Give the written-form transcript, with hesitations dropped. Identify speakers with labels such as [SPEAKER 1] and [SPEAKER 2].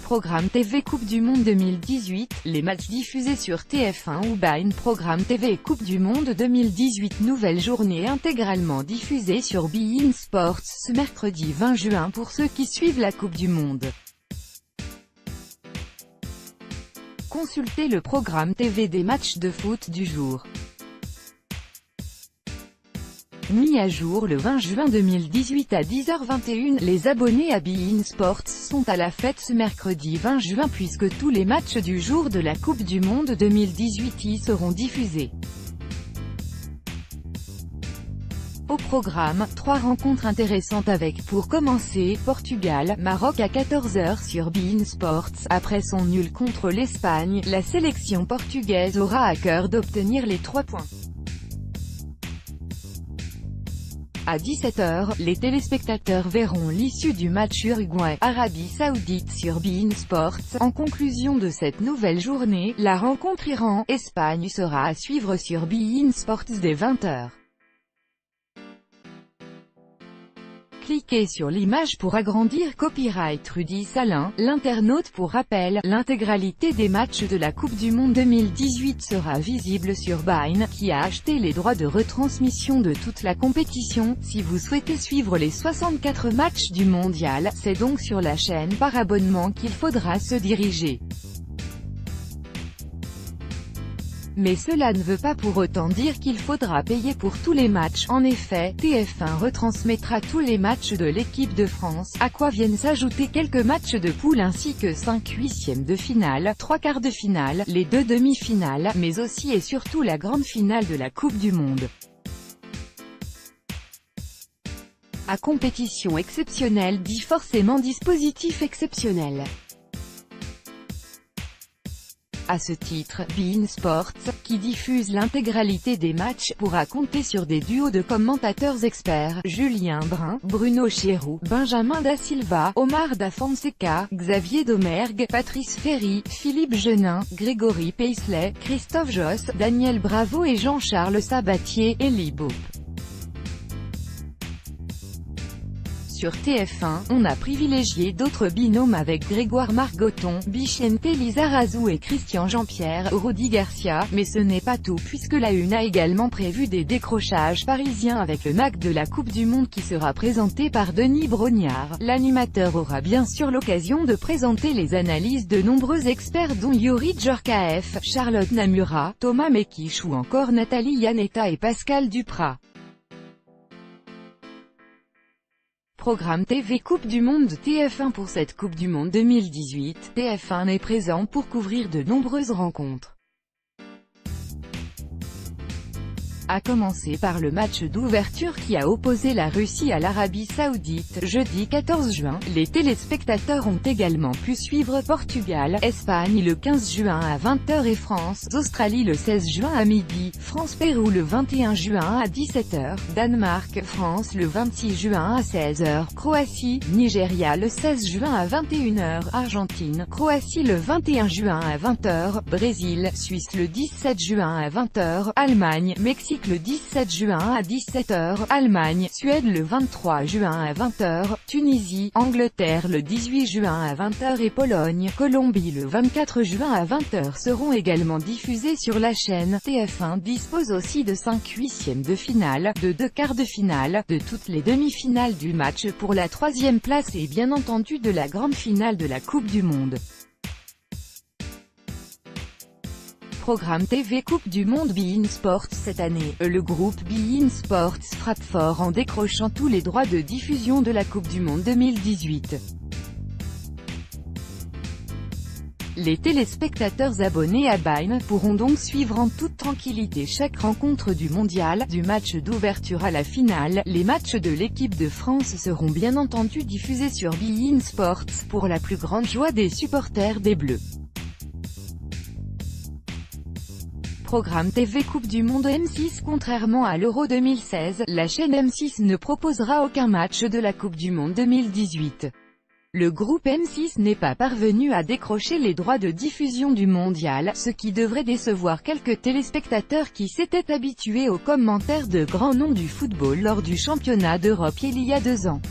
[SPEAKER 1] Programme TV Coupe du Monde 2018, les matchs diffusés sur TF1 ou beIN. Programme TV Coupe du Monde 2018, nouvelle journée intégralement diffusée sur beIN Sports ce mercredi 20 juin pour ceux qui suivent la Coupe du Monde. Consultez le programme TV des matchs de foot du jour. Mis à jour le 20 juin 2018 à 10h21, les abonnés à beIN Sports sont à la fête ce mercredi 20 juin puisque tous les matchs du jour de la Coupe du Monde 2018 y seront diffusés. Au programme, 3 rencontres intéressantes avec, pour commencer, Portugal-Maroc à 14h sur beIN Sports. Après son nul contre l'Espagne, la sélection portugaise aura à cœur d'obtenir les 3 points. À 17h, les téléspectateurs verront l'issue du match Uruguay-Arabie Saoudite sur beIN Sports. En conclusion de cette nouvelle journée, la rencontre Iran-Espagne sera à suivre sur beIN Sports dès 20h. Cliquez sur l'image pour agrandir. Copyright Rudy Salin, l'internaute. Pour rappel, l'intégralité des matchs de la Coupe du Monde 2018 sera visible sur beIN, qui a acheté les droits de retransmission de toute la compétition. Si vous souhaitez suivre les 64 matchs du mondial, c'est donc sur la chaîne par abonnement qu'il faudra se diriger. Mais cela ne veut pas pour autant dire qu'il faudra payer pour tous les matchs. En effet, TF1 retransmettra tous les matchs de l'équipe de France, à quoi viennent s'ajouter quelques matchs de poule ainsi que 5 huitièmes de finale, 3 quarts de finale, les 2 demi-finales, mais aussi et surtout la grande finale de la Coupe du Monde. À compétition exceptionnelle dit forcément dispositif exceptionnel. À ce titre, beIN Sports, qui diffuse l'intégralité des matchs, pourra compter sur des duos de commentateurs experts, Julien Brun, Bruno Chéroux, Benjamin da Silva, Omar da Fonseca, Xavier Domergue, Patrice Ferry, Philippe Genin, Grégory Paisley, Christophe Josse, Daniel Bravo et Jean-Charles Sabatier, Elie Boop. Sur TF1, on a privilégié d'autres binômes avec Grégoire Margoton, Bichente Lizarazu et Christian Jean-Pierre, Rudy Garcia, mais ce n'est pas tout puisque la Une a également prévu des décrochages parisiens avec le MAC de la Coupe du Monde qui sera présenté par Denis Brognard. L'animateur aura bien sûr l'occasion de présenter les analyses de nombreux experts dont Yuri Djorkaeff, Charlotte Namura, Thomas Mekich ou encore Nathalie Yanetta et Pascal Duprat. Programme TV Coupe du Monde TF1. Pour cette Coupe du Monde 2018, TF1 est présent pour couvrir de nombreuses rencontres. À commencer par le match d'ouverture qui a opposé la Russie à l'Arabie Saoudite, jeudi 14 juin. Les téléspectateurs ont également pu suivre Portugal-Espagne le 15 juin à 20h et France-Australie le 16 juin à midi, France-Pérou le 21 juin à 17h, Danemark-France le 26 juin à 16h, Croatie-Nigeria le 16 juin à 21h, Argentine-Croatie le 21 juin à 20h, Brésil-Suisse le 17 juin à 20h, Allemagne-Mexique le 17 juin à 17h, Allemagne-Suède le 23 juin à 20h, Tunisie-Angleterre le 18 juin à 20h et Pologne-Colombie le 24 juin à 20h seront également diffusés sur la chaîne. TF1 dispose aussi de 5 huitièmes de finale, de 2 quarts de finale, de toutes les demi-finales du match pour la 3e place et bien entendu de la grande finale de la Coupe du Monde. Programme TV Coupe du Monde beIN Sports. Cette année, le groupe beIN Sports frappe fort en décrochant tous les droits de diffusion de la Coupe du Monde 2018. Les téléspectateurs abonnés à beIN pourront donc suivre en toute tranquillité chaque rencontre du mondial, du match d'ouverture à la finale. Les matchs de l'équipe de France seront bien entendu diffusés sur beIN Sports, pour la plus grande joie des supporters des Bleus. Programme TV Coupe du Monde M6. Contrairement à l'Euro 2016, la chaîne M6 ne proposera aucun match de la Coupe du Monde 2018. Le groupe M6 n'est pas parvenu à décrocher les droits de diffusion du mondial, ce qui devrait décevoir quelques téléspectateurs qui s'étaient habitués aux commentaires de grands noms du football lors du championnat d'Europe il y a 2 ans.